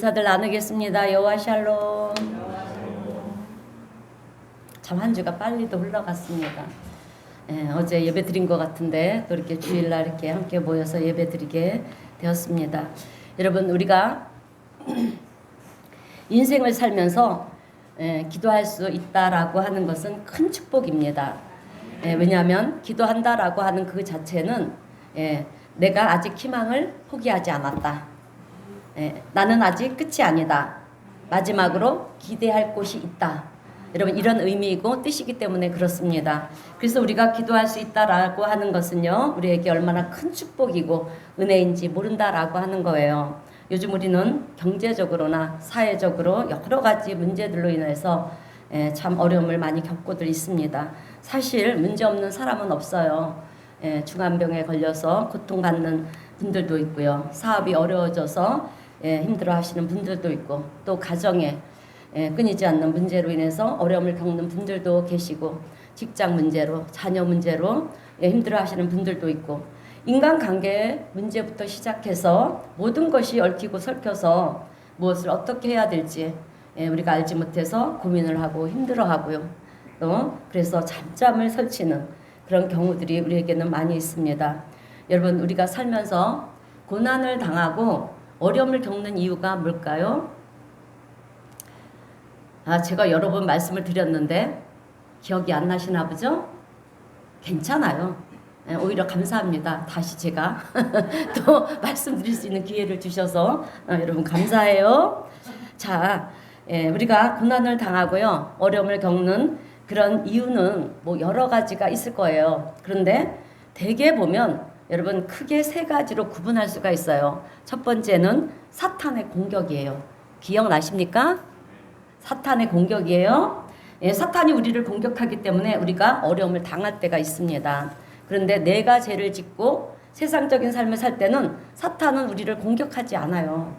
인사들 나누겠습니다. 여호와 샬롬. 참 한 주가 빨리도 흘러갔습니다. 어제 예배 드린 것 같은데 또 이렇게 주일날 이렇게 함께 모여서 예배 드리게 되었습니다. 여러분, 우리가 인생을 살면서 기도할 수 있다라고 하는 것은 큰 축복입니다. 왜냐하면 기도한다라고 하는 그 자체는 내가 아직 희망을 포기하지 않았다. 나는 아직 끝이 아니다. 마지막으로 기대할 곳이 있다. 여러분, 이런 의미이고 뜻이기 때문에 그렇습니다. 그래서 우리가 기도할 수 있다라고 하는 것은요, 우리에게 얼마나 큰 축복이고 은혜인지 모른다라고 하는 거예요. 요즘 우리는 경제적으로나 사회적으로 여러 가지 문제들로 인해서 참 어려움을 많이 겪고들 있습니다. 사실 문제 없는 사람은 없어요. 중환병에 걸려서 고통받는 분들도 있고요. 사업이 어려워져서 힘들어 하시는 분들도 있고, 또 가정에 끊이지 않는 문제로 인해서 어려움을 겪는 분들도 계시고, 직장 문제로, 자녀 문제로 힘들어 하시는 분들도 있고, 인간관계의 문제부터 시작해서 모든 것이 얽히고 설켜서 무엇을 어떻게 해야 될지 우리가 알지 못해서 고민을 하고 힘들어하고요. 또 그래서 잠잠을 설치는 그런 경우들이 우리에게는 많이 있습니다. 여러분, 우리가 살면서 고난을 당하고 어려움을 겪는 이유가 뭘까요? 제가 여러 번 말씀을 드렸는데 기억이 안 나시나 보죠? 괜찮아요. 오히려 감사합니다. 다시 제가 또 말씀드릴 수 있는 기회를 주셔서 여러분 감사해요. 자, 우리가 고난을 당하고요, 어려움을 겪는 그런 이유는 뭐 여러 가지가 있을 거예요. 그런데 대개 보면 여러분 크게 세 가지로 구분할 수가 있어요. 첫 번째는 사탄의 공격이에요. 기억나십니까? 사탄의 공격이에요. 사탄이 우리를 공격하기 때문에 우리가 어려움을 당할 때가 있습니다. 그런데 내가 죄를 짓고 세상적인 삶을 살 때는 사탄은 우리를 공격하지 않아요.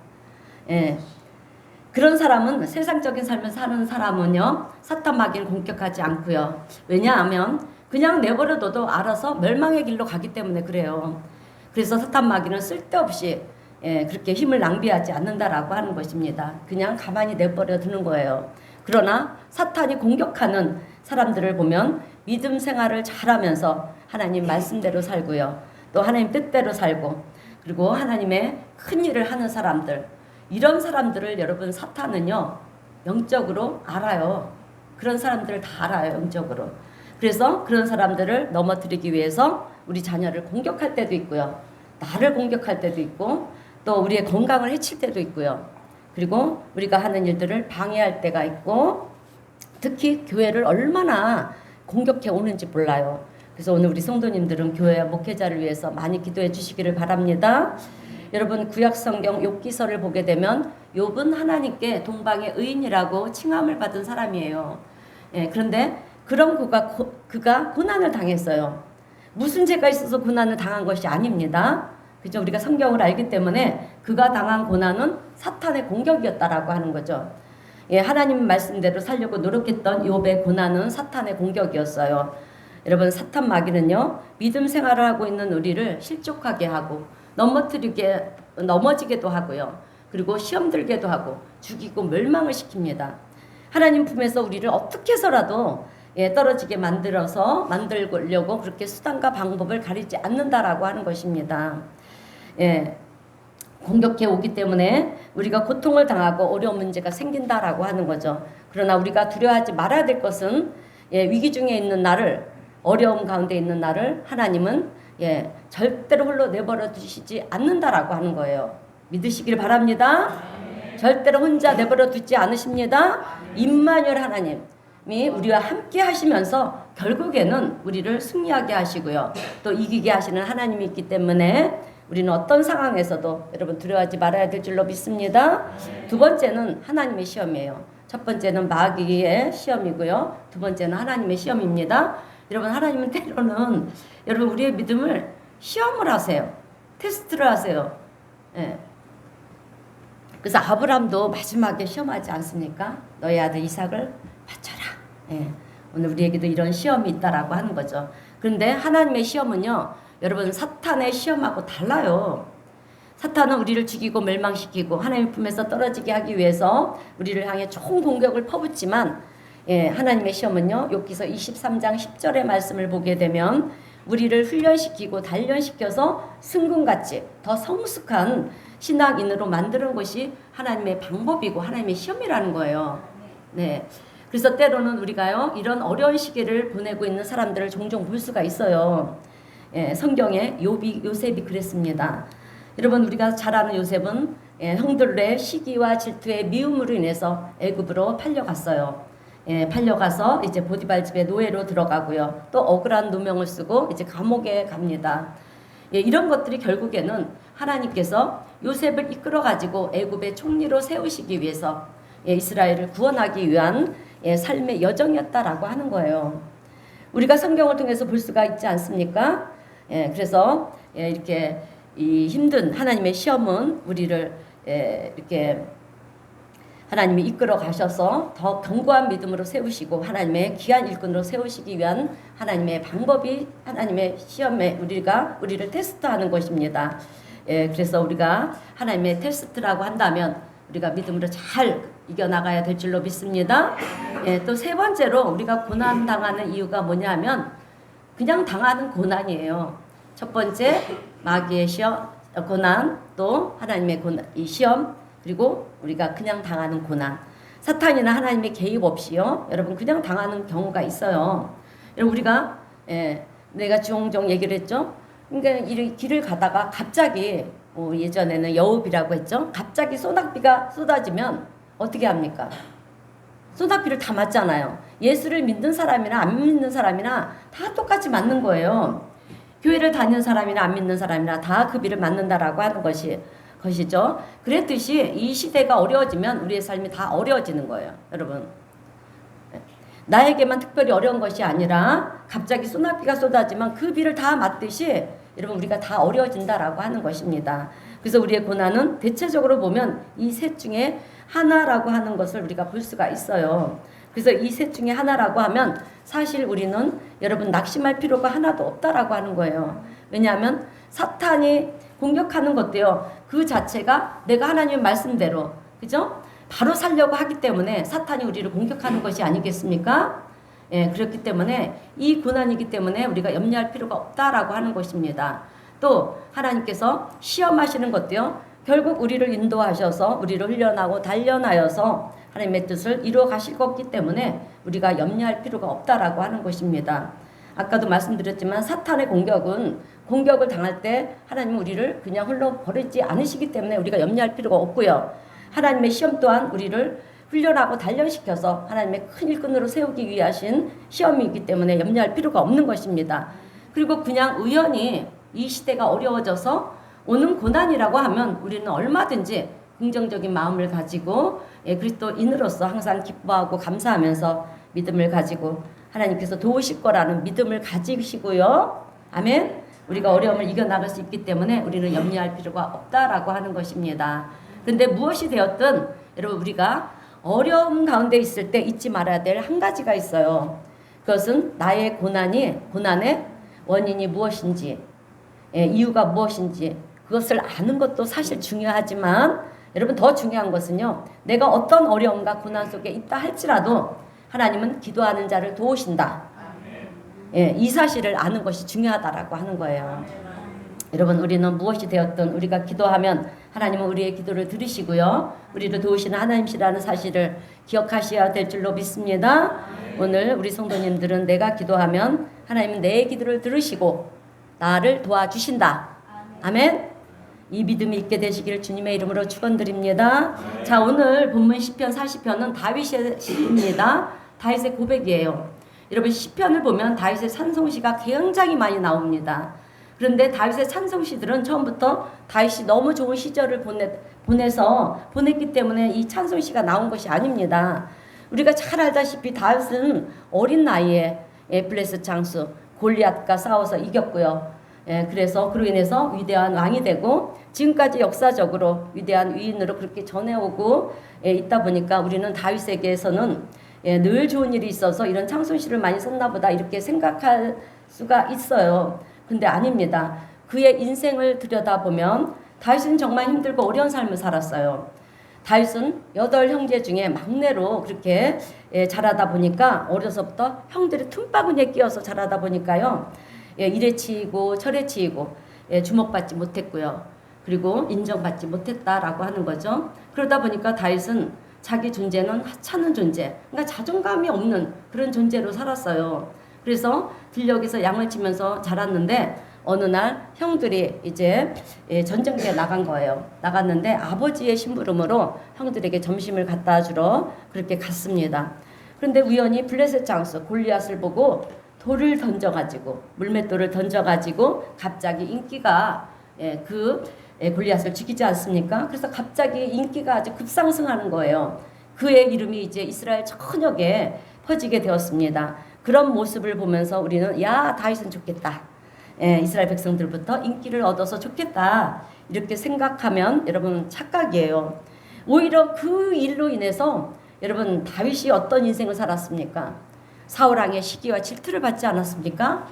그런 사람은, 세상적인 삶을 사는 사람은요, 사탄 마귀를 공격하지 않고요. 왜냐하면 그냥 내버려둬도 알아서 멸망의 길로 가기 때문에 그래요. 그래서 사탄 마귀는 쓸데없이 그렇게 힘을 낭비하지 않는다라고 하는 것입니다. 그냥 가만히 내버려 두는 거예요. 그러나 사탄이 공격하는 사람들을 보면 믿음 생활을 잘하면서 하나님 말씀대로 살고요, 또 하나님 뜻대로 살고, 그리고 하나님의 큰 일을 하는 사람들, 이런 사람들을 여러분 사탄은요 영적으로 알아요. 그런 사람들을 다 알아요, 영적으로. 그래서 그런 사람들을 넘어뜨리기 위해서 우리 자녀를 공격할 때도 있고요, 나를 공격할 때도 있고, 또 우리의 건강을 해칠 때도 있고요, 그리고 우리가 하는 일들을 방해할 때가 있고, 특히 교회를 얼마나 공격해 오는지 몰라요. 그래서 오늘 우리 성도님들은 교회 목회자를 위해서 많이 기도해 주시기를 바랍니다. 여러분, 구약성경 욥기서를 보게 되면 욥은 하나님께 동방의 의인이라고 칭함을 받은 사람이에요. 그런데 그런 그가 고난을 당했어요. 무슨 죄가 있어서 고난을 당한 것이 아닙니다. 그죠? 우리가 성경을 알기 때문에 그가 당한 고난은 사탄의 공격이었다라고 하는 거죠. 하나님 말씀대로 살려고 노력했던 욥의 고난은 사탄의 공격이었어요. 여러분, 사탄 마귀는요, 믿음 생활을 하고 있는 우리를 실족하게 하고 넘어지게도 하고요, 그리고 시험 들게도 하고 죽이고 멸망을 시킵니다. 하나님 품에서 우리를 어떻게 해서라도 떨어지게 만들려고 그렇게 수단과 방법을 가리지 않는다라고 하는 것입니다. 공격해 오기 때문에 우리가 고통을 당하고 어려운 문제가 생긴다라고 하는 거죠. 그러나 우리가 두려워하지 말아야 될 것은 위기 중에 있는 나를, 어려움 가운데 있는 나를 하나님은 절대로 홀로 내버려 두시지 않는다라고 하는 거예요. 믿으시길 바랍니다. 절대로 혼자 내버려 두지 않으십니다. 임마누엘 하나님이 우리와 함께 하시면서 결국에는 우리를 승리하게 하시고요, 또 이기게 하시는 하나님이 있기 때문에 우리는 어떤 상황에서도 여러분 두려워하지 말아야 될 줄로 믿습니다. 두 번째는 하나님의 시험이에요. 첫 번째는 마귀의 시험이고요, 두 번째는 하나님의 시험입니다. 여러분, 하나님은 때로는 여러분 우리의 믿음을 시험을 하세요. 테스트를 하세요. 그래서 아브라함도 마지막에 시험하지 않습니까? 너의 아들 이삭을 바쳐라. 오늘 우리에게도 이런 시험이 있다라고 하는 거죠. 그런데 하나님의 시험은요, 여러분 사탄의 시험하고 달라요. 사탄은 우리를 죽이고 멸망시키고 하나님 품에서 떨어지게 하기 위해서 우리를 향해 총 공격을 퍼붓지만 하나님의 시험은요. 욥기서 23장 10절의 말씀을 보게 되면 우리를 훈련시키고 단련시켜서 승금같이 더 성숙한 신앙인으로 만드는 것이 하나님의 방법이고 하나님의 시험이라는 거예요. 네. 그래서 때로는 우리가요, 이런 어려운 시기를 보내고 있는 사람들을 종종 볼 수가 있어요. 성경에 요셉이 그랬습니다. 여러분, 우리가 잘 아는 요셉은 형들의 시기와 질투의 미움으로 인해서 애굽으로 팔려갔어요. 팔려가서 이제 보디발 집에 노예로 들어가고요. 또 억울한 누명을 쓰고 이제 감옥에 갑니다. 이런 것들이 결국에는 하나님께서 요셉을 이끌어 가지고 애굽의 총리로 세우시기 위해서 이스라엘을 구원하기 위한 삶의 여정이었다라고 하는 거예요. 우리가 성경을 통해서 볼 수가 있지 않습니까? 그래서 이렇게 이 힘든 하나님의 시험은 우리를 이렇게 하나님이 이끌어 가셔서 더 견고한 믿음으로 세우시고 하나님의 귀한 일꾼으로 세우시기 위한 하나님의 방법이 하나님의 시험에 우리를 테스트하는 것입니다. 그래서 우리가 하나님의 테스트라고 한다면 우리가 믿음으로 잘 이겨나가야 될 줄로 믿습니다. 또 세 번째로 우리가 고난 당하는 이유가 뭐냐면 그냥 당하는 고난이에요. 첫 번째 마귀의 고난, 또 하나님의 이 시험, 그리고 우리가 그냥 당하는 고난. 사탄이나 하나님의 개입 없이요, 여러분 그냥 당하는 경우가 있어요. 여러분 우리가 내가 종종 얘기를 했죠. 그러니까 이 길을 가다가 갑자기 예전에는 여우비라고 했죠. 갑자기 소낙비가 쏟아지면 어떻게 합니까? 소낙비를 다 맞잖아요. 예수를 믿는 사람이나 안 믿는 사람이나 다 똑같이 맞는 거예요. 교회를 다니는 사람이나 안 믿는 사람이나 다 그 비를 맞는다라고 하는 것이죠. 그랬듯이 이 시대가 어려워지면 우리의 삶이 다 어려워지는 거예요. 여러분, 나에게만 특별히 어려운 것이 아니라 갑자기 소낙비가 쏟아지면 그 비를 다 맞듯이 여러분 우리가 다 어려워진다라고 하는 것입니다. 그래서 우리의 고난은 대체적으로 보면 이 셋 중에 하나라고 하는 것을 우리가 볼 수가 있어요. 그래서 이 셋 중에 하나라고 하면 사실 우리는 여러분 낙심할 필요가 하나도 없다라고 하는 거예요. 왜냐하면 사탄이 공격하는 것도요, 그 자체가 내가 하나님의 말씀대로, 그죠? 바로 살려고 하기 때문에 사탄이 우리를 공격하는 것이 아니겠습니까? 그렇기 때문에 이 고난이기 때문에 우리가 염려할 필요가 없다라고 하는 것입니다. 또 하나님께서 시험하시는 것도요, 결국 우리를 인도하셔서 우리를 훈련하고 단련하여서 하나님의 뜻을 이루어 가실 거기 때문에 우리가 염려할 필요가 없다라고 하는 것입니다. 아까도 말씀드렸지만 사탄의 공격을 당할 때 하나님은 우리를 그냥 홀로 버리지 않으시기 때문에 우리가 염려할 필요가 없고요. 하나님의 시험 또한 우리를 훈련하고 단련시켜서 하나님의 큰 일꾼으로 세우기 위하신 시험이기 때문에 염려할 필요가 없는 것입니다. 그리고 그냥 우연히 이 시대가 어려워져서 오는 고난이라고 하면 우리는 얼마든지 긍정적인 마음을 가지고 그리스도인으로서 항상 기뻐하고 감사하면서 믿음을 가지고 하나님께서 도우실 거라는 믿음을 가지시고요. 아멘. 우리가 어려움을 이겨나갈 수 있기 때문에 우리는 염려할 필요가 없다라고 하는 것입니다. 그런데 무엇이 되었든 여러분 우리가 어려움 가운데 있을 때 잊지 말아야 될 한 가지가 있어요. 그것은 나의 고난의 원인이 무엇인지, 이유가 무엇인지 그것을 아는 것도 사실 중요하지만 여러분 더 중요한 것은요, 내가 어떤 어려움과 고난 속에 있다 할지라도 하나님은 기도하는 자를 도우신다. 이 사실을 아는 것이 중요하다라고 하는 거예요. 여러분 우리는 무엇이 되었든 우리가 기도하면 하나님은 우리의 기도를 들으시고요, 우리를 도우시는 하나님이시라는 사실을 기억하셔야 될 줄로 믿습니다. 오늘 우리 성도님들은 내가 기도하면 하나님은 내 기도를 들으시고 나를 도와주신다. 아멘. 이 믿음이 있게 되시기를 주님의 이름으로 축원드립니다. 자, 오늘 본문 시편 40편은 다윗의 시입니다. 다윗의 고백이에요. 여러분 시편을 보면 다윗의 찬송시가 굉장히 많이 나옵니다. 그런데 다윗의 찬송시들은 처음부터 다윗이 너무 좋은 시절을 보냈기 때문에 이 찬송시가 나온 것이 아닙니다. 우리가 잘 알다시피 다윗은 어린 나이에 블레셋 장수 골리앗과 싸워서 이겼고요. 그래서 그로 인해서 위대한 왕이 되고 지금까지 역사적으로 위대한 위인으로 그렇게 전해오고 있다 보니까 우리는 다윗에게서는 늘 좋은 일이 있어서 이런 찬송시를 많이 썼나 보다 이렇게 생각할 수가 있어요. 근데 아닙니다. 그의 인생을 들여다보면 다윗은 정말 힘들고 어려운 삶을 살았어요. 다윗은 8형제 중에 막내로 그렇게 자라다 보니까 어려서부터 형들이 틈바구니에 끼어서 자라다 보니까요. 이래 치이고 저래 치이고 주목받지 못했고요. 그리고 인정받지 못했다라고 하는 거죠. 그러다 보니까 다윗은 자기 존재는 하찮은 존재, 그러니까 자존감이 없는 그런 존재로 살았어요. 그래서 들녘에서 양을 치면서 자랐는데 어느 날 형들이 이제 전쟁터에 나간 거예요. 나갔는데 아버지의 심부름으로 형들에게 점심을 갖다 주러 그렇게 갔습니다. 그런데 우연히 블레셋 장수 골리앗을 보고 돌을 던져가지고 물맷돌을 던져가지고 갑자기 인기가 골리앗을 죽이지 않습니까? 그래서 갑자기 인기가 아주 급상승하는 거예요. 그의 이름이 이제 이스라엘 전역에 퍼지게 되었습니다. 그런 모습을 보면서 우리는 야 다윗은 좋겠다. 이스라엘 백성들부터 인기를 얻어서 좋겠다. 이렇게 생각하면 여러분 착각이에요. 오히려 그 일로 인해서 여러분 다윗이 어떤 인생을 살았습니까? 사울왕의 시기와 질투를 받지 않았습니까?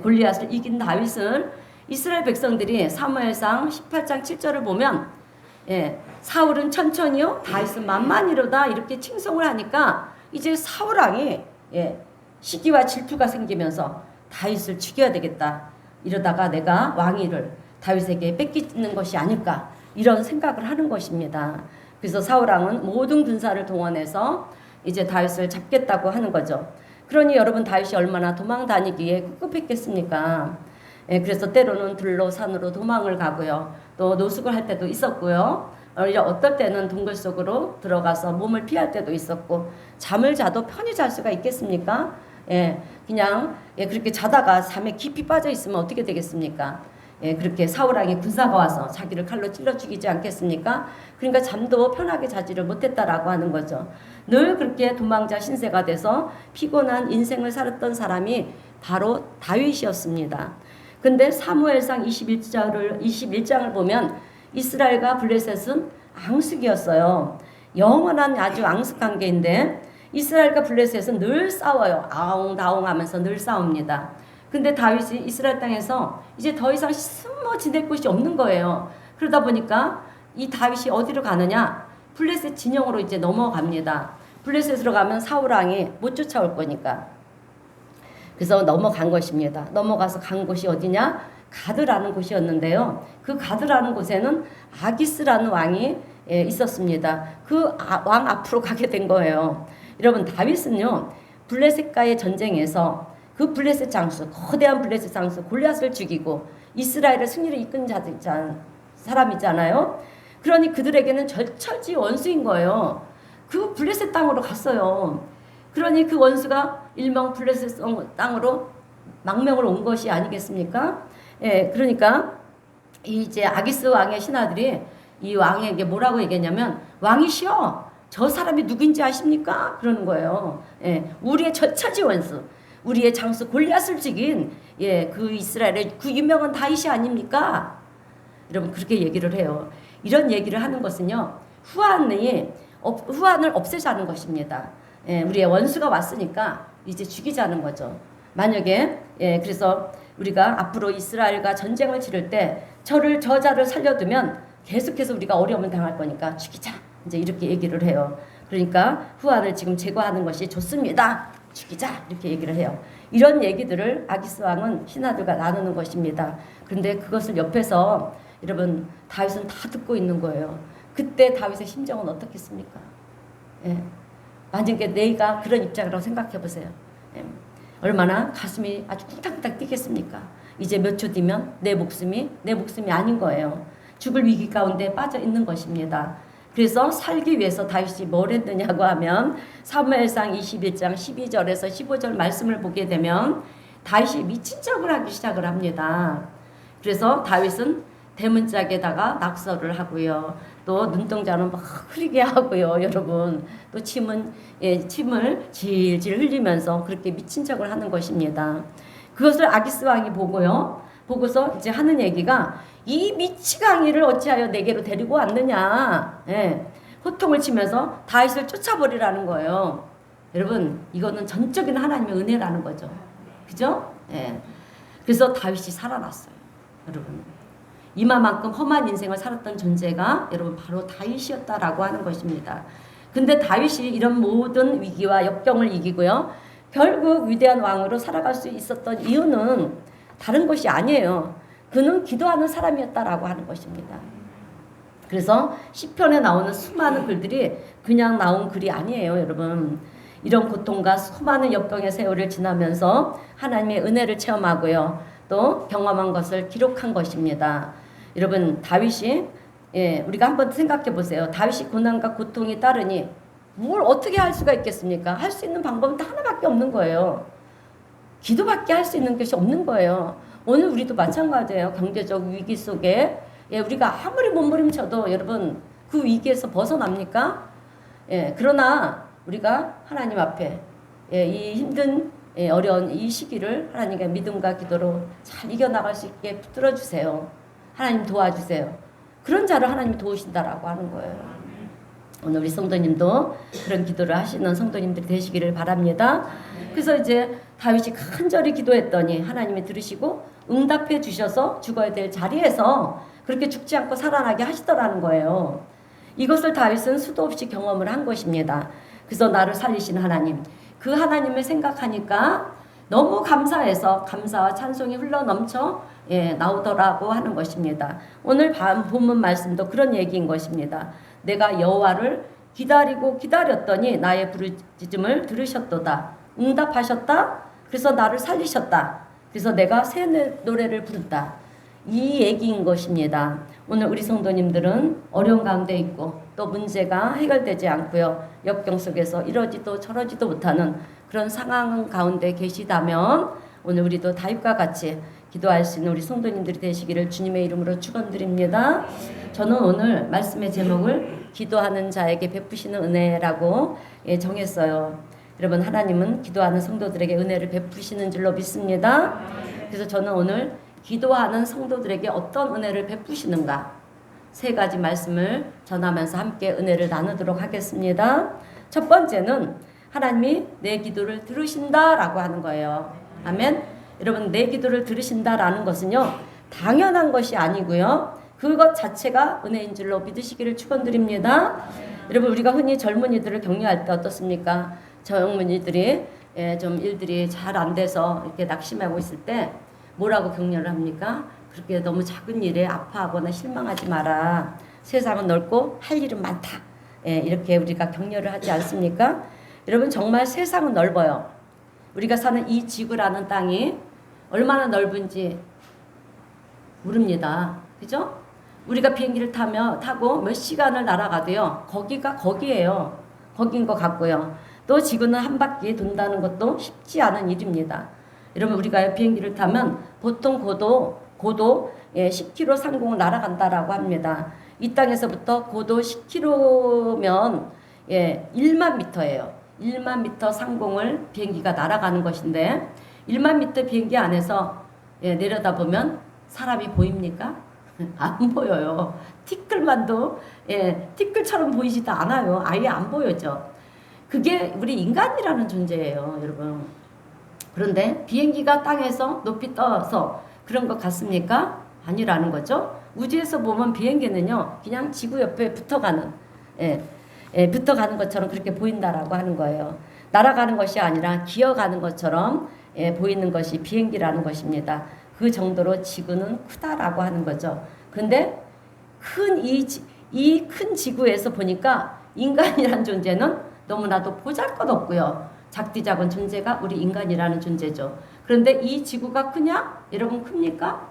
골리앗을 이긴 다윗은 이스라엘 백성들이 사무엘상 18장 7절을 보면 사울은 천천히요 다윗은 만만이로다 이렇게 칭송을 하니까 이제 사울왕이 시기와 질투가 생기면서 다윗을 죽여야 되겠다. 이러다가 내가 왕위를 다윗에게 뺏기는 것이 아닐까 이런 생각을 하는 것입니다. 그래서 사울왕은 모든 군사를 동원해서 이제 다윗을 잡겠다고 하는 거죠. 그러니 여러분 다윗이 얼마나 도망 다니기에 급급했겠습니까? 그래서 때로는 들로 산으로 도망을 가고요. 또 노숙을 할 때도 있었고요. 어떨 때는 동굴 속으로 들어가서 몸을 피할 때도 있었고 잠을 자도 편히 잘 수가 있겠습니까? 그냥 그렇게 자다가 잠에 깊이 빠져 있으면 어떻게 되겠습니까? 그렇게 사울왕이 군사가 와서 자기를 칼로 찔러 죽이지 않겠습니까? 그러니까 잠도 편하게 자지를 못했다라고 하는 거죠. 늘 그렇게 도망자 신세가 돼서 피곤한 인생을 살았던 사람이 바로 다윗이었습니다. 근데 사무엘상 21장을 보면 이스라엘과 블레셋은 앙숙이었어요. 영원한 아주 앙숙 관계인데 이스라엘과 블레셋은 늘 싸워요. 아웅다웅 하면서 늘 싸웁니다. 근데 다윗이 이스라엘 땅에서 이제 더 이상 숨어 지낼 곳이 없는 거예요. 그러다 보니까 이 다윗이 어디로 가느냐? 블레셋 진영으로 이제 넘어갑니다. 블레셋으로 가면 사울왕이 못 쫓아올 거니까. 그래서 넘어간 것입니다. 넘어가서 간 곳이 어디냐? 가드라는 곳이었는데요. 그 가드라는 곳에는 아기스라는 왕이 있었습니다. 그 왕 앞으로 가게 된 거예요. 여러분 다윗은요 블레셋과의 전쟁에서 그 블레셋 장수 거대한 블레셋 장수 골리앗을 죽이고 이스라엘을 승리를 이끈 사람이잖아요. 그러니 그들에게는 절철지 원수인 거예요. 그 블레셋 땅으로 갔어요. 그러니 그 원수가 일명 블레셋 땅으로 망명으로 온 것이 아니겠습니까? 그러니까 이제 아기스 왕의 신하들이 이 왕에게 뭐라고 얘기했냐면 왕이시여 저 사람이 누구인지 아십니까? 그러는 거예요. 우리의 절차지 원수, 우리의 장수 골리앗을 죽인 그 이스라엘의 그 유명한 다윗이 아닙니까? 여러분 그렇게 얘기를 해요. 이런 얘기를 하는 것은요 후한을 없애자는 것입니다. 우리의 원수가 왔으니까 이제 죽이자는 거죠. 만약에 그래서 우리가 앞으로 이스라엘과 전쟁을 치를 때 저자를 살려두면 계속해서 우리가 어려움을 당할 거니까 죽이자. 이제 이렇게 얘기를 해요. 그러니까 후한을 지금 제거하는 것이 좋습니다. 죽이자 이렇게 얘기를 해요. 이런 얘기들을 아기스 왕은 신하들과 나누는 것입니다. 그런데 그것을 옆에서 여러분 다윗은 다 듣고 있는 거예요. 그때 다윗의 심정은 어떻겠습니까? 만약에 내가 그런 입장이라고 생각해 보세요. 얼마나 가슴이 아주 쿵탕쿵탕 뛰겠습니까? 이제 몇 초 뒤면 내 목숨이 아닌 거예요. 죽을 위기 가운데 빠져 있는 것입니다. 그래서 살기 위해서 다윗이 뭘 했느냐고 하면 사무엘상 21장 12절에서 15절 말씀을 보게 되면 다윗이 미친 척을 하기 시작을 합니다. 그래서 다윗은 대문짝에다가 낙서를 하고요. 또 눈동자는 막 흐리게 하고요. 여러분 또 침을 질질 흘리면서 그렇게 미친 척을 하는 것입니다. 그것을 아기스 왕이 보고요. 보고서 이제 하는 얘기가 이 미치광이를 어찌하여 내게로 데리고 왔느냐. 호통을 치면서 다윗을 쫓아버리라는 거예요. 여러분 이거는 전적인 하나님의 은혜라는 거죠. 그죠? 그래서 다윗이 살아났어요. 여러분 이마만큼 험한 인생을 살았던 존재가 여러분 바로 다윗이었다라고 하는 것입니다. 근데 다윗이 이런 모든 위기와 역경을 이기고요. 결국 위대한 왕으로 살아갈 수 있었던 이유는 다른 것이 아니에요. 그는 기도하는 사람이었다라고 하는 것입니다. 그래서 시편에 나오는 수많은 글들이 그냥 나온 글이 아니에요, 여러분. 이런 고통과 수많은 역경의 세월을 지나면서 하나님의 은혜를 체험하고요. 또 경험한 것을 기록한 것입니다. 여러분, 다윗이 우리가 한번 생각해 보세요. 다윗이 고난과 고통이 따르니 뭘 어떻게 할 수가 있겠습니까? 할 수 있는 방법은 다 하나밖에 없는 거예요. 기도밖에 할 수 있는 것이 없는 거예요. 오늘 우리도 마찬가지예요. 경제적 위기 속에 우리가 아무리 몸부림쳐도 여러분 그 위기에서 벗어납니까? 그러나 우리가 하나님 앞에 이 힘든 어려운 이 시기를 하나님과 믿음과 기도로 잘 이겨나갈 수 있게 붙들어 주세요. 하나님 도와주세요. 그런 자를 하나님이 도우신다라고 하는 거예요. 오늘 우리 성도님도 그런 기도를 하시는 성도님들이 되시기를 바랍니다. 그래서 이제 다윗이 간절히 기도했더니 하나님이 들으시고 응답해 주셔서 죽어야 될 자리에서 그렇게 죽지 않고 살아나게 하시더라는 거예요. 이것을 다윗은 수도 없이 경험을 한 것입니다. 그래서 나를 살리신 하나님, 그 하나님을 생각하니까 너무 감사해서 감사와 찬송이 흘러넘쳐 나오더라고 하는 것입니다. 오늘 본문 말씀도 그런 얘기인 것입니다. 내가 여호와를 기다리고 기다렸더니 나의 부르짖음을 들으셨도다. 응답하셨다. 그래서 나를 살리셨다. 그래서 내가 새 노래를 부른다. 이 얘기인 것입니다. 오늘 우리 성도님들은 어려운 가운데 있고 또 문제가 해결되지 않고요. 역경 속에서 이러지도 저러지도 못하는 그런 상황 가운데 계시다면 오늘 우리도 다윗과 같이 기도할 수 있는 우리 성도님들이 되시기를 주님의 이름으로 축원드립니다. 저는 오늘 말씀의 제목을 기도하는 자에게 베푸시는 은혜라고 정했어요. 여러분, 하나님은 기도하는 성도들에게 은혜를 베푸시는 줄로 믿습니다. 그래서 저는 오늘 기도하는 성도들에게 어떤 은혜를 베푸시는가 세 가지 말씀을 전하면서 함께 은혜를 나누도록 하겠습니다. 첫 번째는 하나님이 내 기도를 들으신다라고 하는 거예요. 아멘. 여러분, 내 기도를 들으신다라는 것은요 당연한 것이 아니고요 그것 자체가 은혜인 줄로 믿으시기를 축원드립니다. 여러분, 우리가 흔히 젊은이들을 격려할 때 어떻습니까? 젊은이들이 좀 일들이 잘 안 돼서 이렇게 낙심하고 있을 때 뭐라고 격려를 합니까? 그렇게 너무 작은 일에 아파하거나 실망하지 마라. 세상은 넓고 할 일은 많다. 이렇게 우리가 격려를 하지 않습니까? 여러분, 정말 세상은 넓어요. 우리가 사는 이 지구라는 땅이 얼마나 넓은지 모릅니다. 그죠? 우리가 비행기를 타고 몇 시간을 날아가도요. 거기가 거기예요. 거긴 것 같고요. 또 지구는 한 바퀴 돈다는 것도 쉽지 않은 일입니다. 여러분, 우리가 비행기를 타면 보통 고도 10km 상공을 날아간다라고 합니다. 이 땅에서부터 고도 10km면 1만 미터예요. 1만 미터 상공을 비행기가 날아가는 것인데 1만 미터 비행기 안에서 내려다보면 사람이 보입니까? 안 보여요. 티끌만도 티끌처럼 보이지도 않아요. 아예 안 보여져. 그게 우리 인간이라는 존재예요, 여러분. 그런데 비행기가 땅에서 높이 떠서 그런 것 같습니까? 아니라는 거죠. 우주에서 보면 비행기는요 그냥 지구 옆에 붙어가는 붙어가는 것처럼 그렇게 보인다라고 하는 거예요. 날아가는 것이 아니라 기어가는 것처럼 보이는 것이 비행기라는 것입니다. 그 정도로 지구는 크다라고 하는 거죠. 근데 이 큰 지구에서 보니까 인간이라는 존재는 너무나도 보잘것없고요. 작디 작은 존재가 우리 인간이라는 존재죠. 그런데 이 지구가 크냐? 여러분, 큽니까?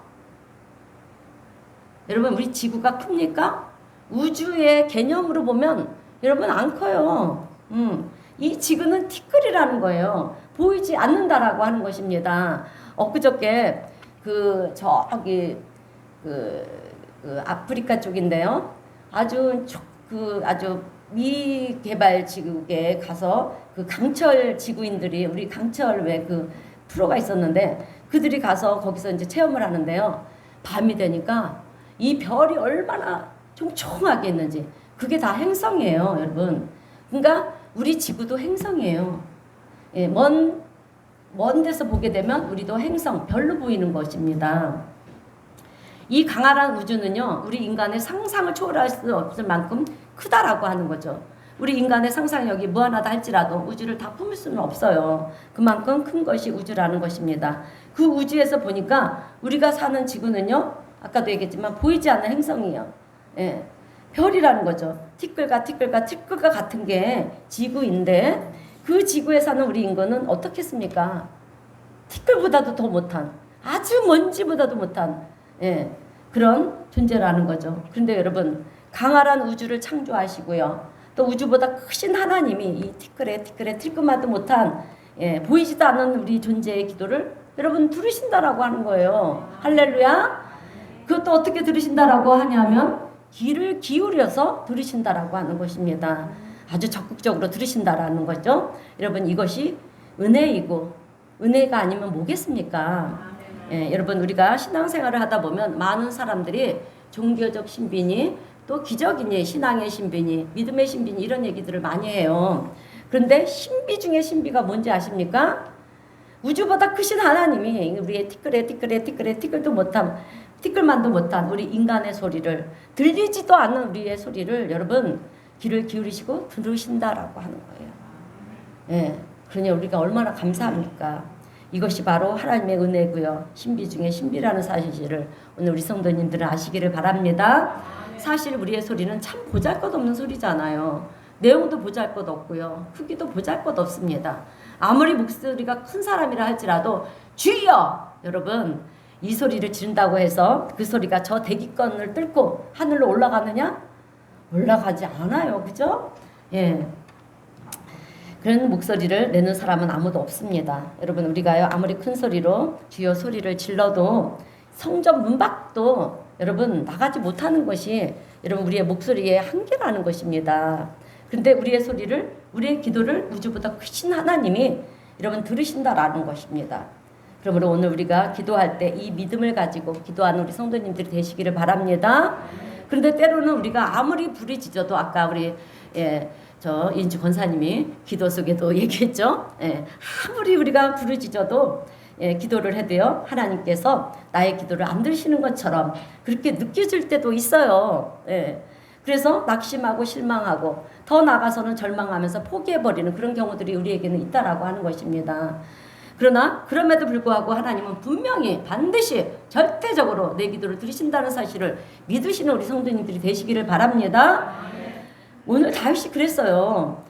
여러분, 우리 지구가 큽니까? 우주의 개념으로 보면 여러분 안 커요. 이 지구는 티끌이라는 거예요. 보이지 않는다라고 하는 것입니다. 엊그저께 저기 아프리카 쪽인데요. 아주 미개발 지구에 가서 그 강철 지구인들이 우리 강철 프로가 있었는데 그들이 가서 거기서 이제 체험을 하는데요. 밤이 되니까 이 별이 얼마나 총총하게 있는지 그게 다 행성이에요, 여러분. 그러니까 우리 지구도 행성이에요. 먼 데서 보게 되면 우리도 행성, 별로 보이는 것입니다. 이 강한 우주는요, 우리 인간의 상상을 초월할 수 없을 만큼 크다라고 하는 거죠. 우리 인간의 상상력이 무한하다 할지라도 우주를 다 품을 수는 없어요. 그만큼 큰 것이 우주라는 것입니다. 그 우주에서 보니까 우리가 사는 지구는요, 아까도 얘기했지만 보이지 않는 행성이에요. 예, 별이라는 거죠. 티끌과 같은 게 지구인데 그 지구에 사는 우리 인간은 어떻겠습니까? 티끌보다도 더 못한, 아주 먼지보다도 못한, 예, 그런 존재라는 거죠. 그런데 여러분, 강활한 우주를 창조하시고요, 또 우주보다 크신 하나님이 이 티끌에 틸끔하도 못한, 예, 보이지도 않는 우리 존재의 기도를 여러분 들으신다라고 하는 거예요. 할렐루야. 그것도 어떻게 들으신다라고 하냐면 귀를 기울여서 들으신다라고 하는 것입니다. 아주 적극적으로 들으신다라는 거죠. 여러분, 이것이 은혜이고, 은혜가 아니면 뭐겠습니까? 예, 여러분, 우리가 신앙생활을 하다 보면 많은 사람들이 종교적 신비니 또 기적이니 신앙의 신비니 믿음의 신비니 이런 얘기들을 많이 해요. 그런데 신비 중에 신비가 뭔지 아십니까? 우주보다 크신 하나님이 우리의 티끌도 못한, 티끌만도 못한 우리 인간의 소리를, 들리지도 않는 우리의 소리를 여러분 귀를 기울이시고 들으신다라고 하는 거예요. 예, 그러니 우리가 얼마나 감사합니까? 이것이 바로 하나님의 은혜고요, 신비 중에 신비라는 사실을 오늘 우리 성도님들은 아시기를 바랍니다. 사실 우리의 소리는 참 보잘것없는 소리잖아요. 내용도 보잘것없고요, 크기도 보잘것없습니다. 아무리 목소리가 큰 사람이라 할지라도 주여! 여러분, 이 소리를 지른다고 해서 그 소리가 저 대기권을 뚫고 하늘로 올라가느냐? 올라가지 않아요. 그죠? 예. 그런 목소리를 내는 사람은 아무도 없습니다. 여러분, 우리가요, 아무리 큰 소리로 주여 소리를 질러도 성전 문 밖도 여러분 나가지 못하는 것이 여러분 우리의 목소리의 한계라는 것입니다. 그런데 우리의 소리를, 우리의 기도를 우주보다 크신 하나님이 여러분 들으신다라는 것입니다. 그러므로 오늘 우리가 기도할 때 이 믿음을 가지고 기도하는 우리 성도님들이 되시기를 바랍니다. 그런데 때로는 우리가 아무리 부르짖어도, 아까 우리 저 인주 권사님이 기도 속에도 얘기했죠. 아무리 우리가 부르짖어도 기도를 해도요, 하나님께서 나의 기도를 안 들으시는 것처럼 그렇게 느껴질 때도 있어요. 그래서 낙심하고 실망하고 더 나아가서는 절망하면서 포기해버리는 그런 경우들이 우리에게는 있다라고 하는 것입니다. 그러나 그럼에도 불구하고 하나님은 분명히 반드시 절대적으로 내 기도를 들으신다는 사실을 믿으시는 우리 성도님들이 되시기를 바랍니다. 오늘 다윗이 그랬어요.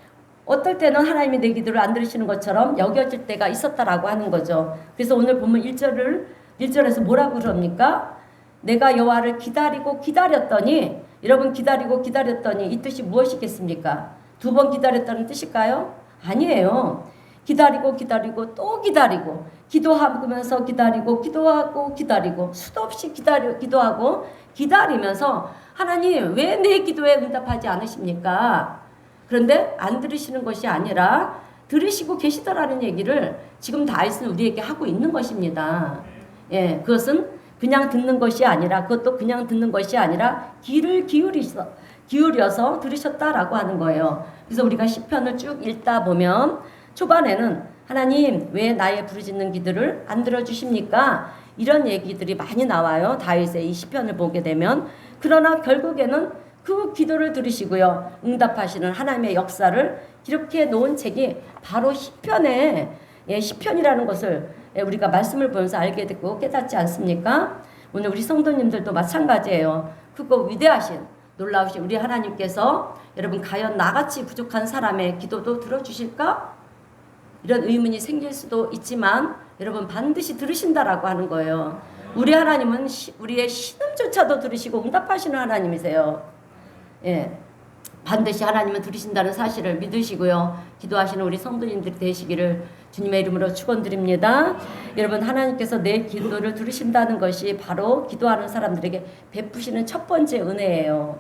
어떨 때는 하나님이 내 기도를 안 들으시는 것처럼 여겨질 때가 있었다라고 하는 거죠. 그래서 오늘 보면 1절에서 뭐라고 그럽니까? 내가 여호와를 기다리고 기다렸더니, 여러분 기다리고 기다렸더니 이 뜻이 무엇이겠습니까? 2번 기다렸다는 뜻일까요? 아니에요. 기다리고 또 기다리고, 기도하면서 기다리고 기도하고 기다리고, 수도 없이 기도하고 기다리면서 하나님 왜 내 기도에 응답하지 않으십니까? 그런데 안 들으시는 것이 아니라 들으시고 계시더라는 얘기를 지금 다윗은 우리에게 하고 있는 것입니다. 예, 그것은 그냥 듣는 것이 아니라, 그것도 그냥 듣는 것이 아니라 귀를 기울여서 들으셨다라고 하는 거예요. 그래서 우리가 시편을 쭉 읽다 보면 초반에는 하나님 왜 나의 부르짖는 기도를 안 들어주십니까? 이런 얘기들이 많이 나와요. 다윗의 이 시편을 보게 되면. 그러나 결국에는 그 기도를 들으시고요, 응답하시는 하나님의 역사를 기록해 놓은 책이 바로 시편에, 시편이라는 것을 우리가 말씀을 보면서 알게 되고 깨닫지 않습니까? 오늘 우리 성도님들도 마찬가지예요. 그거 위대하신 놀라우신 우리 하나님께서 여러분 과연 나같이 부족한 사람의 기도도 들어주실까? 이런 의문이 생길 수도 있지만 여러분 반드시 들으신다라고 하는 거예요. 우리 하나님은 우리의 신음조차도 들으시고 응답하시는 하나님이세요. 반드시 하나님은 들으신다는 사실을 믿으시고요, 기도하시는 우리 성도님들이 되시기를 주님의 이름으로 축원드립니다. 여러분, 하나님께서 내 기도를 들으신다는 것이 바로 기도하는 사람들에게 베푸시는 첫 번째 은혜예요.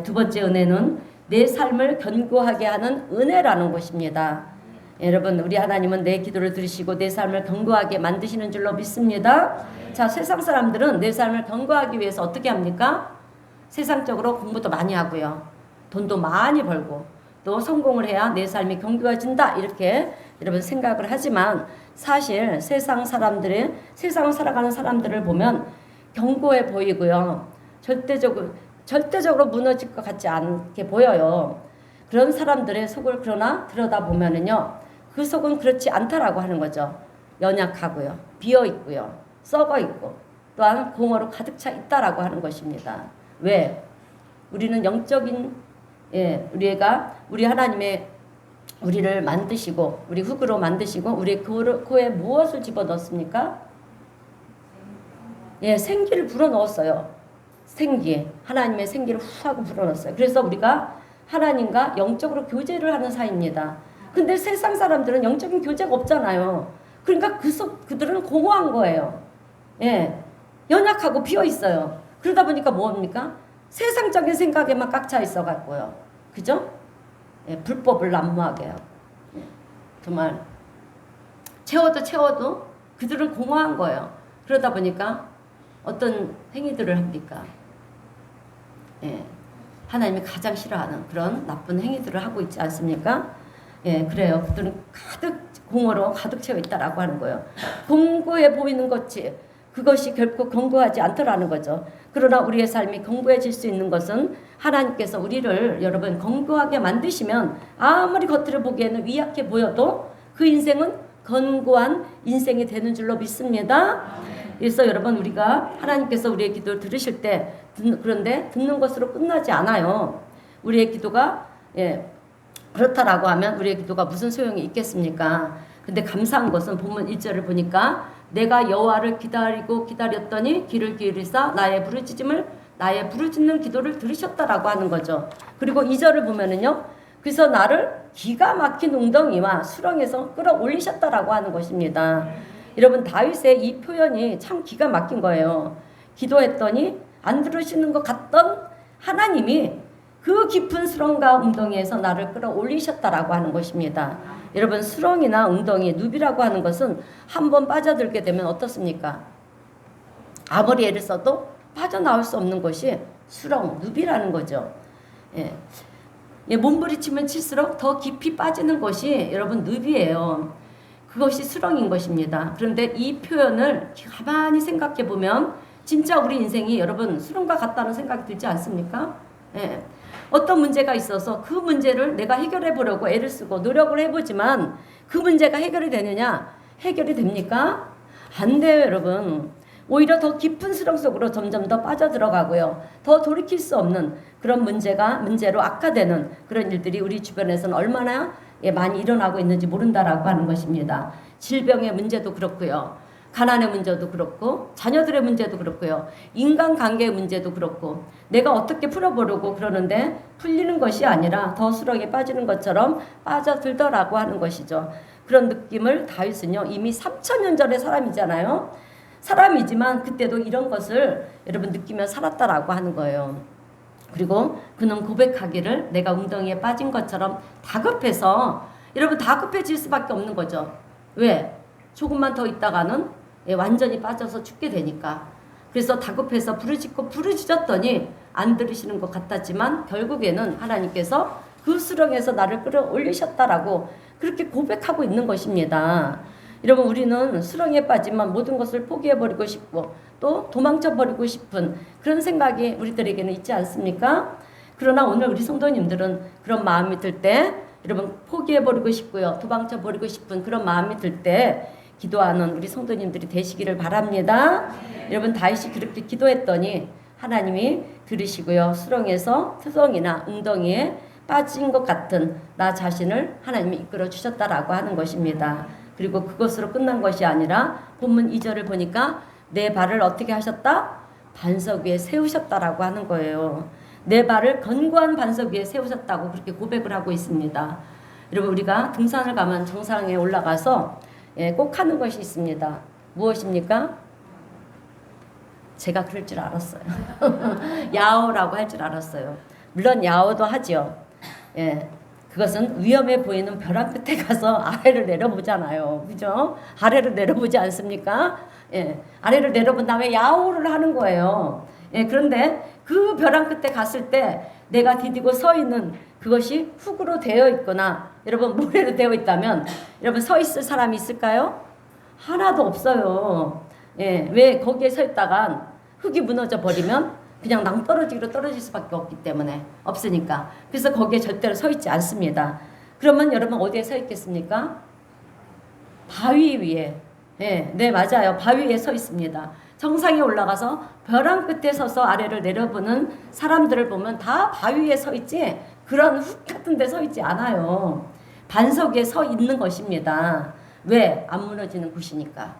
두 번째 은혜는 내 삶을 견고하게 하는 은혜라는 것입니다. 여러분, 우리 하나님은 내 기도를 들으시고 내 삶을 견고하게 만드시는 줄로 믿습니다. 자, 세상 사람들은 내 삶을 견고하기 위해서 어떻게 합니까? 세상적으로 공부도 많이 하고요, 돈도 많이 벌고 또 성공을 해야 내 삶이 견고해진다, 이렇게 여러분 생각을 하지만 사실 세상 살아가는 사람들을 보면 견고해 보이고요. 절대적으로 무너질 것 같지 않게 보여요. 그런 사람들의 속을 그러나 들여다보면은요, 그 속은 그렇지 않다라고 하는 거죠. 연약하고요, 비어 있고요, 썩어 있고, 또한 공허로 가득 차 있다라고 하는 것입니다. 왜? 우리는 영적인, 우리 하나님의 우리를 만드시고, 우리 흙으로 만드시고, 우리 코에 무엇을 집어넣습니까? 생기를 불어넣었어요. 생기, 하나님의 생기를 후 하고 불어넣었어요. 그래서 우리가 하나님과 영적으로 교제를 하는 사이입니다. 근데 세상 사람들은 영적인 교제가 없잖아요. 그러니까 그들은 공허한 거예요. 연약하고 비어 있어요. 그러다 보니까 뭡니까? 세상적인 생각에만 꽉 차 있어 갖고요. 그죠? 불법을 난무하게 하고. 정말 채워도 그들은 공허한 거예요. 그러다 보니까 어떤 행위들을 합니까? 하나님이 가장 싫어하는 그런 나쁜 행위들을 하고 있지 않습니까? 그래요. 그들은 공허로 가득 채워 있다라고 하는 거예요. 견고해 보이는 그것이 결코 견고하지 않더라는 거죠. 그러나 우리의 삶이 견고해질 수 있는 것은 하나님께서 우리를 여러분 견고하게 만드시면 아무리 겉으로 보기에는 위약해 보여도 그 인생은 견고한 인생이 되는 줄로 믿습니다. 그래서 여러분 우리가 하나님께서 우리의 기도를 들으실 때 그런데 듣는 것으로 끝나지 않아요. 우리의 기도가 그렇다라고 하면 우리의 기도가 무슨 소용이 있겠습니까? 근데 감사한 것은 본문 1절을 보니까 내가 여호와를 기다렸더니 귀를 기울이사 나의 부르짖는 기도를 들으셨다라고 하는 거죠. 그리고 2절을 보면은요. 그래서 나를 기가 막힌 웅덩이와 수렁에서 끌어올리셨다라고 하는 것입니다. 여러분 다윗의 이 표현이 참 기가 막힌 거예요. 기도했더니 안 들으시는 것 같던 하나님이 그 깊은 수렁과 웅덩이에서 나를 끌어올리셨다라고 하는 것입니다. 여러분 수렁이나 웅덩이, 늪이라고 하는 것은 한번 빠져들게 되면 어떻습니까? 아무리 애를 써도 빠져나올 수 없는 것이 수렁, 늪이라는 거죠. 몸부림치면 칠수록 더 깊이 빠지는 것이 여러분 늪이에요. 그것이 수렁인 것입니다. 그런데 이 표현을 가만히 생각해 보면 진짜 우리 인생이 여러분 수렁과 같다는 생각이 들지 않습니까? 어떤 문제가 있어서 그 문제를 내가 해결해 보려고 애를 쓰고 노력을 해보지만 그 문제가 해결이 되느냐? 해결이 됩니까? 안 돼요, 여러분. 오히려 더 깊은 수렁 속으로 점점 더 빠져들어가고요. 더 돌이킬 수 없는 그런 문제로 악화되는 그런 일들이 우리 주변에서는 얼마나 많이 일어나고 있는지 모른다라고 하는 것입니다. 질병의 문제도 그렇고요. 가난의 문제도 그렇고 자녀들의 문제도 그렇고요. 인간관계의 문제도 그렇고 내가 어떻게 풀어보려고 그러는데 풀리는 것이 아니라 더 수렁에 빠지는 것처럼 빠져들더라고 하는 것이죠. 그런 느낌을 다윗은요. 이미 3000년 전의 사람이잖아요. 사람이지만 그때도 이런 것을 여러분 느끼며 살았다라고 하는 거예요. 그리고 그는 고백하기를 내가 웅덩이에 빠진 것처럼 다급해서 여러분 다급해질 수밖에 없는 거죠. 왜? 조금만 더 있다가는 완전히 빠져서 죽게 되니까. 그래서 다급해서 부르짖었더니 안 들으시는 것 같았지만 결국에는 하나님께서 그 수렁에서 나를 끌어올리셨다라고 그렇게 고백하고 있는 것입니다. 여러분 우리는 수렁에 빠지면 모든 것을 포기해버리고 싶고 또 도망쳐버리고 싶은 그런 생각이 우리들에게는 있지 않습니까? 그러나 오늘 우리 성도님들은 그런 마음이 들 때 여러분 포기해버리고 싶고요. 도망쳐버리고 싶은 그런 마음이 들 때 기도하는 우리 성도님들이 되시기를 바랍니다. 여러분 다윗이 그렇게 기도했더니 하나님이 들으시고요. 수렁이나 웅덩이에 빠진 것 같은 나 자신을 하나님이 이끌어 주셨다라고 하는 것입니다. 그리고 그것으로 끝난 것이 아니라 본문 2절을 보니까 내 발을 어떻게 하셨다? 반석 위에 세우셨다라고 하는 거예요. 내 발을 견고한 반석 위에 세우셨다고 그렇게 고백을 하고 있습니다. 여러분 우리가 등산을 가면 정상에 올라가서 꼭 하는 것이 있습니다. 무엇입니까? 제가 그럴 줄 알았어요. 야호라고 할 줄 알았어요. 물론 야호도 하죠. 그것은 위험해 보이는 벼랑 끝에 가서 아래를 내려보잖아요. 그죠? 아래를 내려보지 않습니까? 아래를 내려본 다음에 야호를 하는 거예요. 그런데 그 벼랑 끝에 갔을 때 내가 디디고 서 있는 그것이 흙으로 되어 있거나 여러분 모래로 되어 있다면 여러분 서 있을 사람이 있을까요? 하나도 없어요. 왜 거기에 서 있다간 흙이 무너져 버리면 그냥 낭떠러지기로 떨어질 수밖에 없기 때문에 없으니까. 그래서 거기에 절대로 서 있지 않습니다. 그러면 여러분 어디에 서 있겠습니까? 바위 위에. 네, 맞아요. 바위 위에 서 있습니다. 정상에 올라가서 벼랑 끝에 서서 아래를 내려보는 사람들을 보면 다 바위 위에 서 있지 그런 흙 같은 데 서 있지 않아요. 반석 위에 서 있는 것입니다. 왜? 안 무너지는 곳이니까.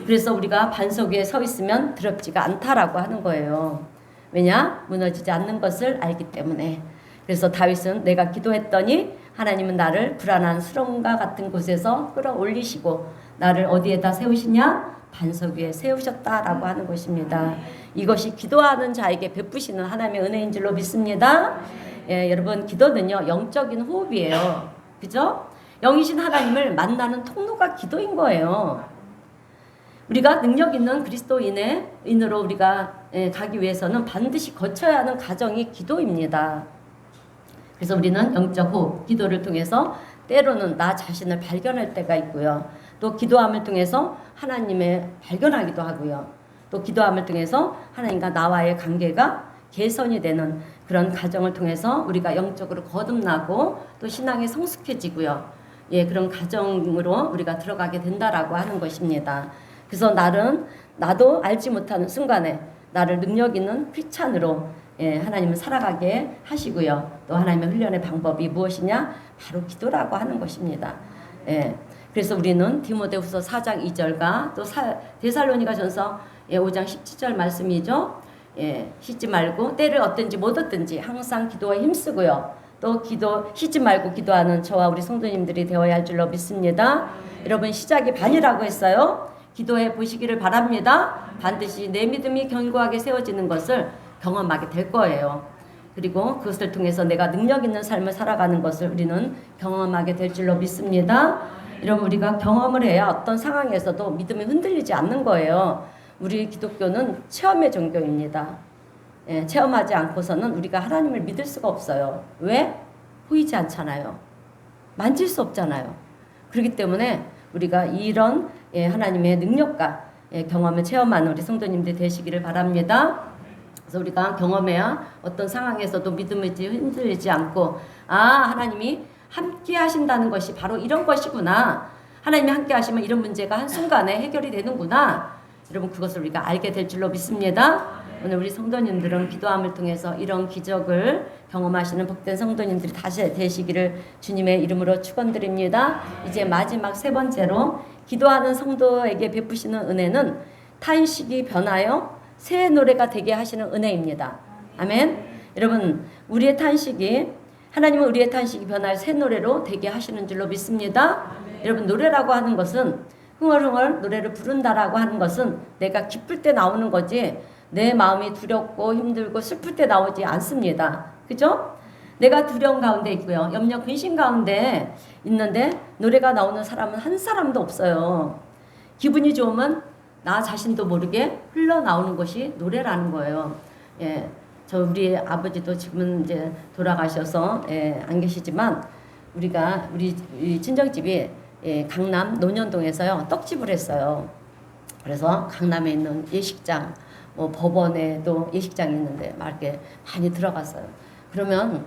그래서 우리가 반석 위에 서 있으면 두렵지가 않다라고 하는 거예요. 왜냐? 무너지지 않는 것을 알기 때문에. 그래서 다윗은 내가 기도했더니 하나님은 나를 불안한 수렁과 같은 곳에서 끌어올리시고 나를 어디에다 세우시냐? 반석 위에 세우셨다라고 하는 것입니다. 이것이 기도하는 자에게 베푸시는 하나님의 은혜인 줄로 믿습니다. 여러분 기도는요 영적인 호흡이에요. 그죠? 영이신 하나님을 만나는 통로가 기도인 거예요. 우리가 능력 있는 그리스도인으로 우리가 가기 위해서는 반드시 거쳐야 하는 과정이 기도입니다. 그래서 우리는 영적 호흡, 기도를 통해서 때로는 나 자신을 발견할 때가 있고요. 또 기도함을 통해서 하나님을 발견하기도 하고요. 또 기도함을 통해서 하나님과 나와의 관계가 개선이 되는 그런 과정을 통해서 우리가 영적으로 거듭나고 또 신앙이 성숙해지고요. 그런 과정으로 우리가 들어가게 된다라고 하는 것입니다. 그래서 나도 알지 못하는 순간에 나를 능력 있는 크리스찬으로 하나님을 살아가게 하시고요. 또 하나님의 훈련의 방법이 무엇이냐? 바로 기도라고 하는 것입니다. 그래서 우리는 디모데후서 4장 2절과 또 데살로니가전서 5장 17절 말씀이죠. 쉬지 말고 때를 얻든지 못 얻든지 항상 기도에 힘쓰고요. 또 쉬지 말고 기도하는 저와 우리 성도님들이 되어야 할 줄로 믿습니다. 여러분 시작이 반이라고 했어요. 기도해 보시기를 바랍니다. 반드시 내 믿음이 견고하게 세워지는 것을 경험하게 될 거예요. 그리고 그것을 통해서 내가 능력 있는 삶을 살아가는 것을 우리는 경험하게 될 줄로 믿습니다. 여러분 우리가 경험을 해야 어떤 상황에서도 믿음이 흔들리지 않는 거예요. 우리 기독교는 체험의 종교입니다. 체험하지 않고서는 우리가 하나님을 믿을 수가 없어요. 왜? 보이지 않잖아요. 만질 수 없잖아요. 그렇기 때문에 우리가 이런 하나님의 능력과 경험을 체험하는 우리 성도님들 되시기를 바랍니다. 그래서 우리가 경험해야 어떤 상황에서도 믿음이 흔들리지 않고 하나님이 함께 하신다는 것이 바로 이런 것이구나. 하나님이 함께 하시면 이런 문제가 한순간에 해결이 되는구나. 여러분 그것을 우리가 알게 될 줄로 믿습니다. 오늘 우리 성도님들은 기도함을 통해서 이런 기적을 경험하시는 복된 성도님들이 다시 되시기를 주님의 이름으로 축원드립니다. 이제 마지막 세 번째로 기도하는 성도에게 베푸시는 은혜는 탄식이 변하여 새 노래가 되게 하시는 은혜입니다. 아멘. 여러분 우리의 탄식이 하나님은 우리의 탄식이 변할 새 노래로 되게 하시는 줄로 믿습니다. 여러분 노래라고 하는 것은 흥얼흥얼 노래를 부른다라고 하는 것은 내가 기쁠 때 나오는 거지 내 마음이 두렵고 힘들고 슬플 때 나오지 않습니다. 그죠? 내가 두려움 가운데 있고요. 염려 근심 가운데 있는데 노래가 나오는 사람은 한 사람도 없어요. 기분이 좋으면 나 자신도 모르게 흘러나오는 것이 노래라는 거예요. 저 우리 아버지도 지금은 이제 돌아가셔서 안 계시지만 우리 친정집이 강남 논현동에서요 떡집을 했어요. 그래서 강남에 있는 예식장, 법원에도 예식장이 있는데 막 이렇게 많이 들어갔어요. 그러면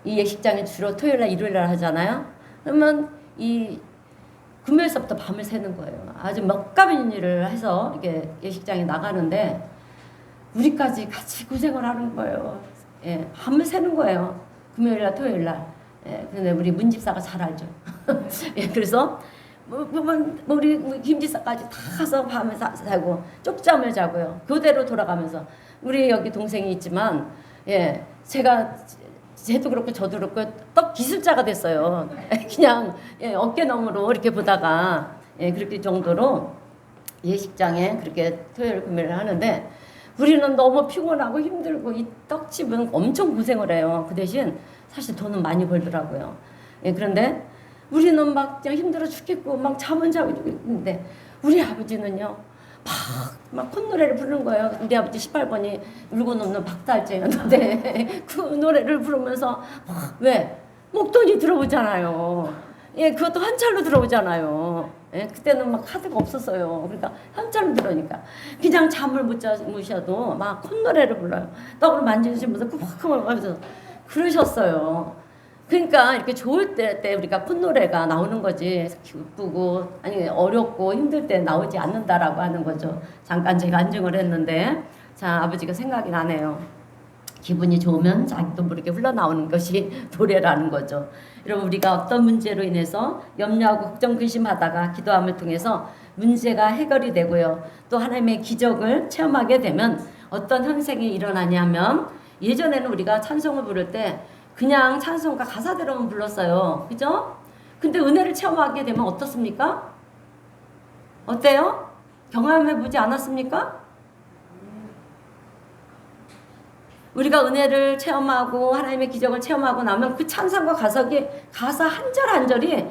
이 예식장이 주로 토요일날 일요일날 하잖아요. 그러면 이 금요일서부터 밤을 새는 거예요. 아주 먹가는 일을 해서 이렇게 예식장에 나가는데 우리까지 같이 고생을 하는 거예요. 밤을 새는 거예요. 금요일날 토요일날. 근데 우리 문집사가 잘 알죠. 그래서 우리 김집사까지 다 가서 밤을 자고 쪽잠을 자고요. 교대로 돌아가면서 우리 여기 동생이 있지만 쟤도 그렇고 저도 그렇고 떡 기술자가 됐어요. 그냥 어깨너머로 이렇게 보다가 그렇게 정도로 예식장에 그렇게 토요일 금요일 하는데 우리는 너무 피곤하고 힘들고 이 떡집은 엄청 고생을 해요. 그 대신 사실 돈은 많이 벌더라고요. 그런데 우리는 막 그냥 힘들어 죽겠고 막 잠은 자고 있는데 우리 아버지는요 막 콧노래를 부르는 거예요. 우리 아버지 18번이 울고 넘는 박달재였는데 그 노래를 부르면서 왜 목돈이 들어오잖아요. 그것도 한 찰로 들어오잖아요. 예, 그때는 막 카드가 없었어요. 그러니까 현찰을 들으니까 그냥 잠을 못 주무셔도 막 콧노래를 불러요. 떡을 만지시면서 쿵쿵 하면서 그러셨어요. 그러니까 이렇게 좋을 때 우리가 콧노래가 나오는 거지, 기쁘고 아니 어렵고 힘들 때 나오지 않는다라고 하는 거죠. 잠깐 제가 안증을 했는데, 자, 아버지가 생각이 나네요. 기분이 좋으면 자기도 모르게 흘러나오는 것이 노래라는 거죠. 여러분, 우리가 어떤 문제로 인해서 염려하고 걱정 근심하다가 기도함을 통해서 문제가 해결이 되고요, 또 하나님의 기적을 체험하게 되면 어떤 현상이 일어나냐면, 예전에는 우리가 찬송을 부를 때 그냥 찬송가 가사대로만 불렀어요. 그죠? 근데 은혜를 체험하게 되면 어떻습니까? 어때요? 경험해 보지 않았습니까? 우리가 은혜를 체험하고 하나님의 기적을 체험하고 나면 그 찬송과 가사 한 절 한 절이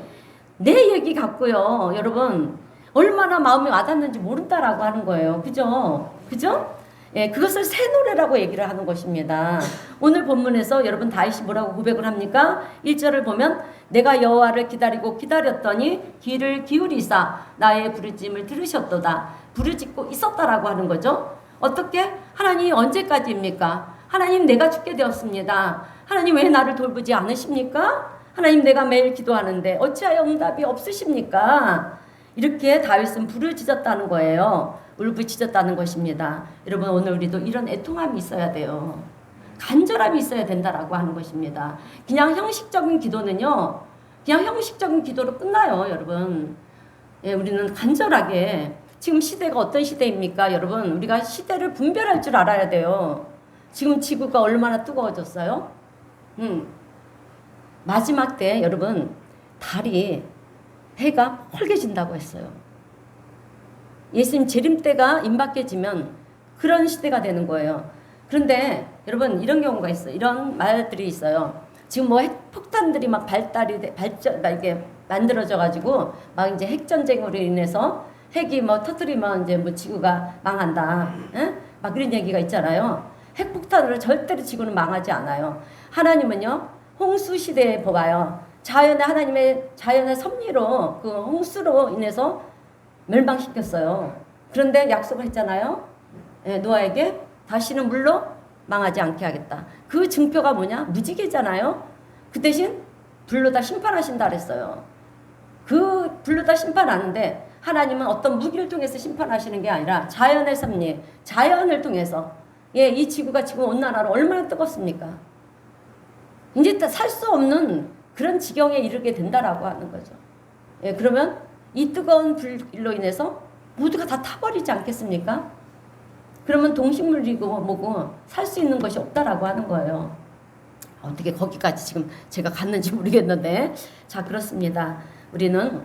내 얘기 같고요, 여러분 얼마나 마음이 와닿는지 모른다라고 하는 거예요. 그죠? 그죠? 예, 그것을 새 노래라고 얘기를 하는 것입니다. 오늘 본문에서 여러분 다윗이 뭐라고 고백을 합니까? 1절을 보면 내가 여호와를 기다리고 기다렸더니 귀를 기울이사 나의 부르짖음을 들으셨도다. 부르짖고 있었다라고 하는 거죠. 어떻게? 하나님 언제까지입니까? 하나님, 내가 죽게 되었습니다. 하나님, 왜 나를 돌보지 않으십니까? 하나님, 내가 매일 기도하는데 어찌하여 응답이 없으십니까? 이렇게 다윗은 부르짖었다는 거예요. 울부짖었다는 것입니다. 여러분, 오늘 우리도 이런 애통함이 있어야 돼요. 간절함이 있어야 된다라고 하는 것입니다. 그냥 형식적인 기도는요, 그냥 형식적인 기도로 끝나요, 여러분. 예, 우리는 간절하게, 지금 시대가 어떤 시대입니까, 여러분? 우리가 시대를 분별할 줄 알아야 돼요. 지금 지구가 얼마나 뜨거워졌어요? 마지막 때 여러분, 해가 헐게진다고 했어요. 예수님 재림 때가 임박해지면 그런 시대가 되는 거예요. 그런데 여러분, 이런 경우가 있어요. 이런 말들이 있어요. 지금 뭐 핵폭탄들이 막 이게 만들어져 가지고 막 이제 핵전쟁으로 인해서 핵이 뭐 터뜨리면 이제 뭐 지구가 망한다. 에? 막 그런 얘기가 있잖아요. 핵폭탄으로 절대로 지구는 망하지 않아요. 하나님은요, 홍수 시대에 봐봐요. 하나님의 자연의 섭리로 그 홍수로 인해서 멸망시켰어요. 그런데 약속을 했잖아요. 예, 노아에게 다시는 물로 망하지 않게 하겠다. 그 증표가 뭐냐? 무지개잖아요. 그 대신 불로 다 심판하신다 그랬어요. 그 불로 다 심판하는데 하나님은 어떤 무기를 통해서 심판하시는 게 아니라 자연의 섭리, 자연을 통해서. 예, 이 지구가 지금 온난화로 얼마나 뜨겁습니까? 이제 살 수 없는 그런 지경에 이르게 된다라고 하는 거죠. 예, 그러면 이 뜨거운 불로 인해서 모두가 다 타버리지 않겠습니까? 그러면 동식물이고 뭐고 살 수 있는 것이 없다라고 하는 거예요. 어떻게 거기까지 지금 제가 갔는지 모르겠는데, 자, 그렇습니다. 우리는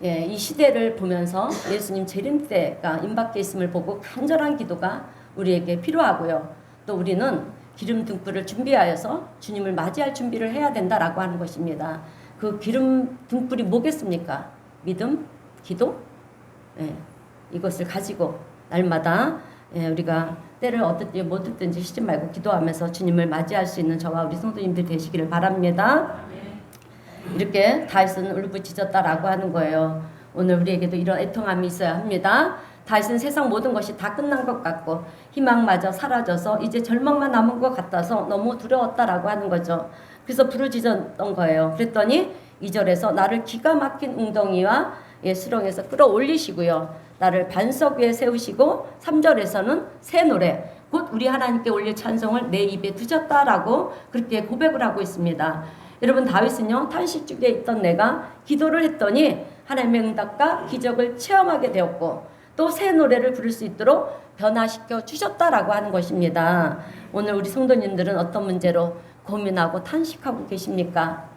예, 이 시대를 보면서 예수님 재림 때가 임박해 있음을 보고 간절한 기도가 우리에게 필요하고요. 또 우리는 기름 등불을 준비하여서 주님을 맞이할 준비를 해야 된다라고 하는 것입니다. 그 기름 등불이 뭐겠습니까? 믿음, 기도, 예, 이것을 가지고 날마다 예, 우리가 때를 어떻든지 못 듣든지 쉬지 말고 기도하면서 주님을 맞이할 수 있는 저와 우리 성도님들 되시기를 바랍니다. 이렇게 다윗은 울부짖었다라고 하는 거예요. 오늘 우리에게도 이런 애통함이 있어야 합니다. 다윗은 세상 모든 것이 다 끝난 것 같고 희망마저 사라져서 이제 절망만 남은 것 같아서 너무 두려웠다라고 하는 거죠. 그래서 부르짖었던 거예요. 그랬더니 2절에서 나를 기가 막힌 웅덩이와 수렁에서 끌어올리시고요, 나를 반석 위에 세우시고 3절에서는 새 노래, 곧 우리 하나님께 올릴 찬송을 내 입에 두셨다라고 그렇게 고백을 하고 있습니다. 여러분, 다윗은요, 탄식 중에 있던 내가 기도를 했더니 하나님의 응답과 기적을 체험하게 되었고 또 새 노래를 부를 수 있도록 변화시켜 주셨다라고 하는 것입니다. 오늘 우리 성도님들은 어떤 문제로 고민하고 탄식하고 계십니까?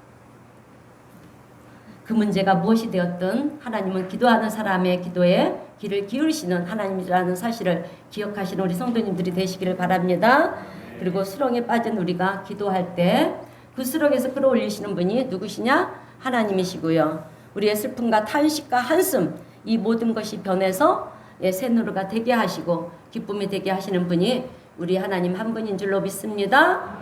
그 문제가 무엇이 되었든 하나님은 기도하는 사람의 기도에 귀를 기울이시는 하나님이라는 사실을 기억하시는 우리 성도님들이 되시기를 바랍니다. 그리고 수렁에 빠진 우리가 기도할 때 그 수렁에서 끌어올리시는 분이 누구시냐? 하나님이시고요. 우리의 슬픔과 탄식과 한숨, 이 모든 것이 변해서 새 노래가 되게 하시고 기쁨이 되게 하시는 분이 우리 하나님 한 분인 줄로 믿습니다.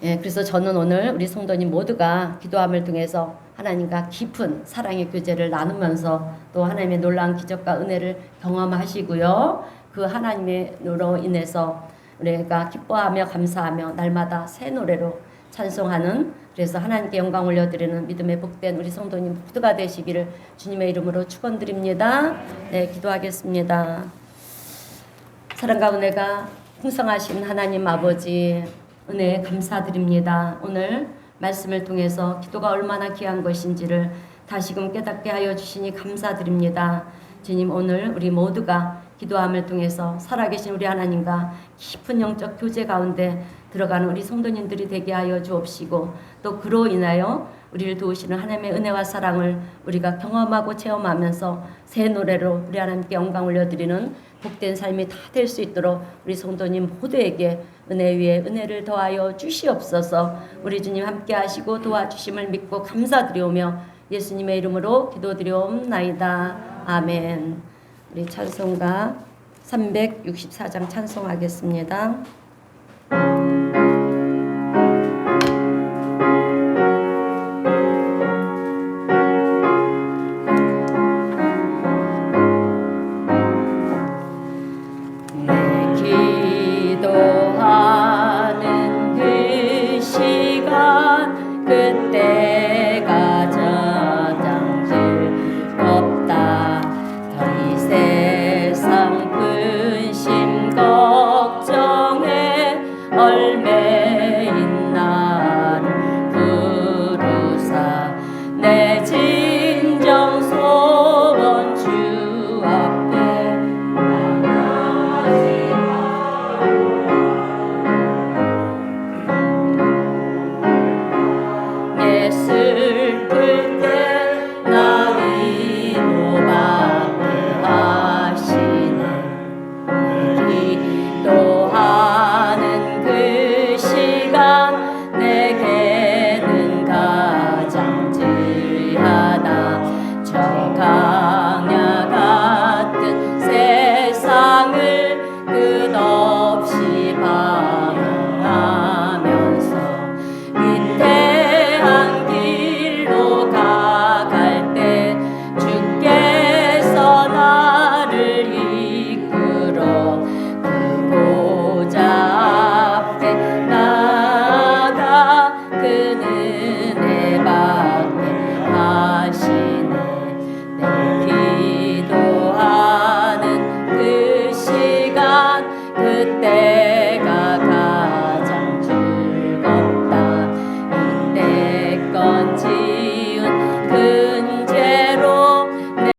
예, 그래서 저는 오늘 우리 성도님 모두가 기도함을 통해서 하나님과 깊은 사랑의 교제를 나누면서 또 하나님의 놀라운 기적과 은혜를 경험하시고요. 그 하나님으로 인해서 우리가 기뻐하며 감사하며 날마다 새 노래로 찬송하는, 그래서 하나님께 영광 올려드리는 믿음의 복된 우리 성도님 모두가 되시기를 주님의 이름으로 축원드립니다. 네, 기도하겠습니다. 사랑과 은혜가 풍성하신 하나님 아버지, 은혜에 감사드립니다. 오늘 말씀을 통해서 기도가 얼마나 귀한 것인지를 다시금 깨닫게 하여 주시니 감사드립니다. 주님, 오늘 우리 모두가 기도함을 통해서 살아계신 우리 하나님과 깊은 영적 교제 가운데 들어가는 우리 성도님들이 되게 하여 주옵시고, 또 그로 인하여 우리를 도우시는 하나님의 은혜와 사랑을 우리가 경험하고 체험하면서 새 노래로 우리 하나님께 영광 올려드리는 복된 삶이 다 될 수 있도록 우리 성도님 모두에게 은혜 위에 은혜를 더하여 주시옵소서. 우리 주님 함께 하시고 도와주심을 믿고 감사드리오며 예수님의 이름으로 기도드리옵나이다. 아멘. 우리 찬송가 364장 찬송하겠습니다.